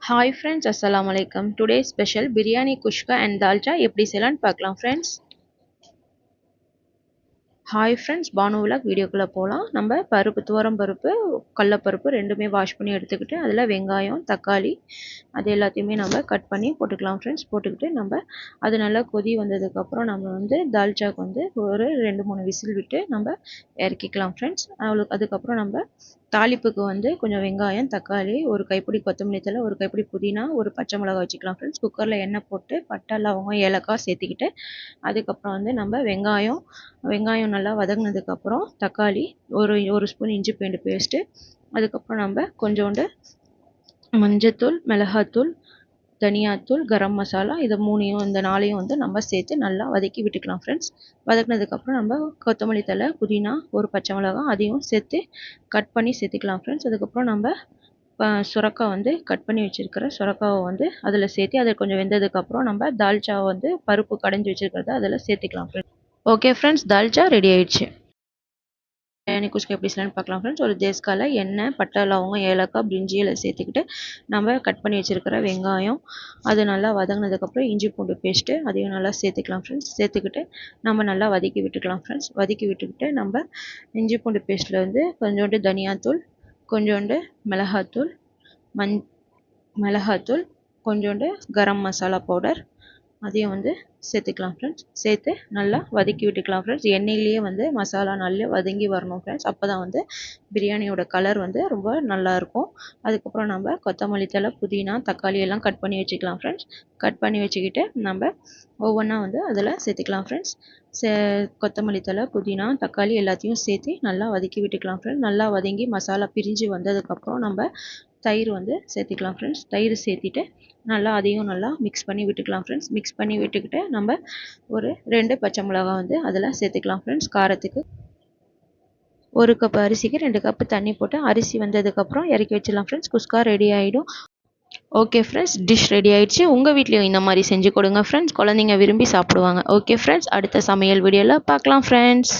Hi friends, Assalamualaikum. Today's special biryani kushka and dalcha எப்படி செய்யலாம்னு பார்க்கலாம் friends. Hi friends, Bhanu vlog வீடியோக்குள்ளே போகலாம். நம்ம பருப்பு, துவரம் பருப்பு, கடலப்பருப்பு ரெண்டுமே வாஷ் பண்ணி எடுத்துக்கிட்டு அதில் வெங்காயம், தக்காளி அது எல்லாத்தையுமே நம்ம கட் பண்ணி போட்டுக்கலாம் ஃப்ரெண்ட்ஸ். போட்டுக்கிட்டு நம்ம அது நல்லா கொதி வந்ததுக்கப்புறம் நம்ம வந்து தால்ச்சாக்கு வந்து ஒரு 2-3 விசில் விட்டு நம்ம இறக்கிக்கலாம் ஃப்ரெண்ட்ஸ். அதுக்கப்புறம் நம்ம தாளிப்புக்கு வந்து கொஞ்சம் வெங்காயம், தக்காளி, ஒரு கைப்பிடி கொத்தமல்லி தழை, ஒரு கைப்பிடி புதினா, ஒரு பச்சை மிளகாய் வச்சுக்கலாம் ஃப்ரெண்ட்ஸ். குக்கரில் எண்ணெய் போட்டு பட்டை, லவங்கம், ஏலக்காய் சேர்த்துக்கிட்டு அதுக்கப்புறம் வந்து நம்ம வெங்காயம் நல்லா வதங்கினதுக்கப்புறம் தக்காளி, ஒரு ஸ்பூன் இஞ்சி பூண்டு பேஸ்ட்டு, அதுக்கப்புறம் நம்ம கொஞ்சோண்டு மஞ்சத்தூள், மிளகாத்தூள், தனியாத்தூள், கரம் மசாலா இந்த 4யும் வந்து நம்ம சேர்த்து நல்லா வதக்கி விட்டுக்கலாம் ஃப்ரெண்ட்ஸ். வதக்கினதுக்கப்புறம் நம்ம கொத்தமல்லி தழை, புதினா, ஒரு பச்சை மிளகாய் அதையும் சேர்த்து கட் பண்ணி சேர்த்துக்கலாம் ஃப்ரெண்ட்ஸ். அதுக்கப்புறம் நம்ம சுரக்காய் வந்து கட் பண்ணி வச்சுருக்கிற சுரக்காவை வந்து அதில் சேர்த்து அதை கொஞ்சம் வெந்ததுக்கப்புறம் நம்ம தால்ச்சாவை வந்து பருப்பு கடைஞ்சி வச்சுருக்கிறத அதில் சேர்த்துக்கலாம் friends. Okay friends, dalcha ready ஆயிடுச்சு. பிரியாணி குஷ்கா எப்படி செய்யலாம்னு பார்க்கலாம் ஃப்ரெண்ட்ஸ். ஒரு தேஸ்கால எண்ணெய், பட்டை, லவங்கம், ஏலக்காய், பிரிஞ்சி இலை சேர்த்துக்கிட்டு நம்ம கட் பண்ணி வச்சுருக்கிற வெங்காயம் அது நல்லா வதங்கினதுக்கப்புறம் இஞ்சி பூண்டு பேஸ்ட்டு அதையும் நல்லா சேர்த்துக்கலாம் ஃப்ரெண்ட்ஸ். சேர்த்துக்கிட்டு நம்ம நல்லா வதக்கி விட்டுக்கலாம் ஃப்ரெண்ட்ஸ். வதக்கி விட்டுக்கிட்டு நம்ம இஞ்சி பூண்டு பேஸ்ட்டில் வந்து கொஞ்சோண்டு தனியாத்தூள், கொஞ்சோண்டு மிளகாத்தூள், மிளகாத்தூள், கொஞ்சோண்டு கரம் மசாலா பவுடர் அதையும் வந்து சேர்த்துக்கலாம் ஃப்ரெண்ட்ஸ். சேர்த்து நல்லா வதக்கி விட்டுக்கலாம் ஃப்ரெண்ட்ஸ். எண்ணெயிலேயே வந்து மசாலா நல்லா வதங்கி வரணும் ஃப்ரெண்ட்ஸ். அப்போ தான் வந்து பிரியாணியோட கலர் வந்து ரொம்ப நல்லாயிருக்கும். அதுக்கப்புறம் நம்ம கொத்தமல்லி தழை, புதினா, தக்காளி எல்லாம் கட் பண்ணி வச்சுக்கலாம் ஃப்ரெண்ட்ஸ். கட் பண்ணி வச்சுக்கிட்டு நம்ம ஒவ்வொன்றா வந்து அதில் சேர்த்துக்கலாம் ஃப்ரெண்ட்ஸ். கொத்தமல்லி தழை, புதினா, தக்காளி எல்லாத்தையும் சேர்த்து நல்லா வதக்கி விட்டுக்கலாம் ஃப்ரெண்ட்ஸ். நல்லா வதங்கி மசாலா பிரிஞ்சு வந்ததுக்கப்புறம் நம்ம தயிர் வந்து சேர்த்துக்கலாம் ஃப்ரெண்ட்ஸ். தயிர் சேர்த்திட்டு நல்லா அதையும் நல்லா மிக்ஸ் பண்ணி விட்டுக்கலாம் ஃப்ரெண்ட்ஸ். மிக்ஸ் பண்ணி விட்டுக்கிட்டு நம்ம ஒரு 2 பச்சை மிளகாய் வந்து அதில் சேர்த்துக்கலாம் ஃப்ரெண்ட்ஸ். காரத்துக்கு 1 கப் அரிசிக்கு 2 கப் தண்ணி போட்டு அரிசி வந்ததுக்கப்புறம் இறக்கி வச்சிடலாம் ஃப்ரெண்ட்ஸ். குஸ்கா ரெடி ஆகிடும். ஓகே ஃப்ரெண்ட்ஸ், டிஷ் ரெடி ஆயிடுச்சு. உங்கள் வீட்லேயும் இந்த மாதிரி செஞ்சு கொடுங்க ஃப்ரெண்ட்ஸ். குழந்தைங்க விரும்பி சாப்பிடுவாங்க. ஓகே ஃப்ரெண்ட்ஸ், அடுத்த சமையல் வீடியோவில் பார்க்கலாம் ஃப்ரெண்ட்ஸ்.